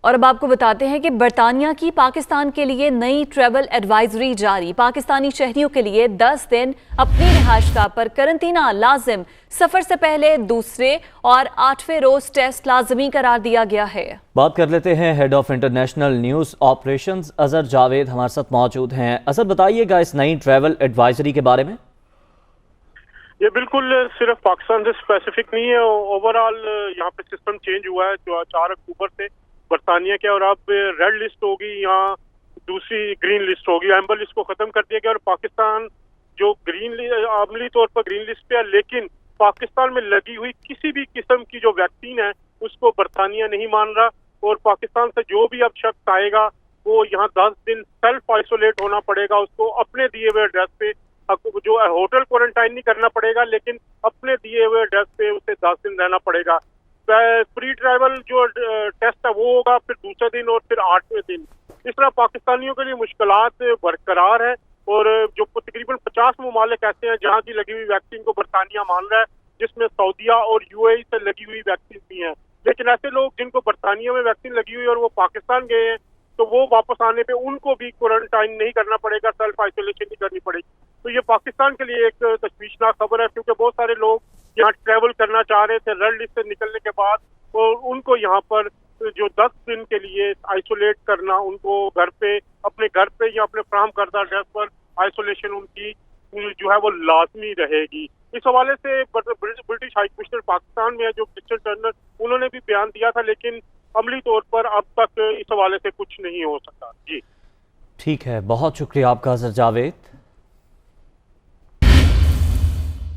اور اب آپ کو بتاتے ہیں کہ برطانیہ کی پاکستان کے لیے نئی ٹریول ایڈوائزری جاری۔ پاکستانی شہریوں کے لیے 10 دن اپنی رہائش گاہ پر قرنطینہ لازم، سفر سے پہلے دوسرے اور 8ویں روز ٹیسٹ لازمی قرار دیا گیا ہے۔ بات کر لیتے ہیں head of international news operations Azhar Javed ہمارے ساتھ موجود ہیں۔ اظہر بتائیے گا اس نئی ٹریول ایڈوائزری کے بارے میں۔ یہ بالکل صرف پاکستان سے اسپیسیفک نہیں ہے، اوورآل یہاں پہ سسٹم چینج ہوا ہے جو 4 اکتوبر سے برطانیہ کے، اور اب ریڈ لسٹ ہوگی، یہاں دوسری گرین لسٹ ہوگی۔ ایمبر لسٹ کو ختم کر دیا گیا اور پاکستان جو عملی طور پر گرین لسٹ پہ ہے، لیکن پاکستان میں لگی ہوئی کسی بھی قسم کی جو ویکسین ہے اس کو برطانیہ نہیں مان رہا، اور پاکستان سے جو بھی اب شخص آئے گا وہ یہاں 10 دن سیلف آئسولیٹ ہونا پڑے گا، اس کو اپنے دیے ہوئے ایڈریس پہ، جو ہوٹل کوارنٹائن نہیں کرنا پڑے گا لیکن اپنے دیے ہوئے ایڈریس پہ اسے 10 دن رہنا پڑے گا۔ پری ٹریول جو ٹیسٹ ہے وہ ہوگا پھر دوسرے دن اور پھر 8ویں دن۔ اس طرح پاکستانیوں کے لیے مشکلات برقرار ہے، اور جو تقریباً 50 ممالک ایسے ہیں جہاں کی لگی ہوئی ویکسین کو برطانیہ مان رہا ہے، جس میں سعودیہ اور UAE سے لگی ہوئی ویکسین بھی ہیں، لیکن ایسے لوگ جن کو برطانیہ میں ویکسین لگی ہوئی اور وہ پاکستان گئے ہیں تو وہ واپس آنے پہ ان کو بھی کوارنٹائن نہیں کرنا پڑے گا، سیلف آئسولیشن نہیں کرنی پڑے گی۔ تو یہ پاکستان کے لیے ایک تشویشناک خبر ہے، کیونکہ بہت سارے لوگ یہاں ٹریول کرنا چاہ رہے تھے ریڈ لسٹ سے نکلنے کے بعد، اور ان کو یہاں پر جو 10 دن کے لیے آئسولیٹ کرنا، ان کو گھر پہ اپنے گھر پہ یا اپنے فراہم کردہ ایڈریس پر آئسولیشن ان کی جو ہے وہ لازمی رہے گی۔ اس حوالے سے برٹش ہائی کمشنر پاکستان میں ہے جو کرسچن ٹرنر، انہوں نے بھی بیان دیا تھا، لیکن عملی طور پر اب تک اس حوالے سے کچھ نہیں ہو سکا۔ جی ٹھیک ہے، بہت شکریہ آپ کا اظہر جاوید۔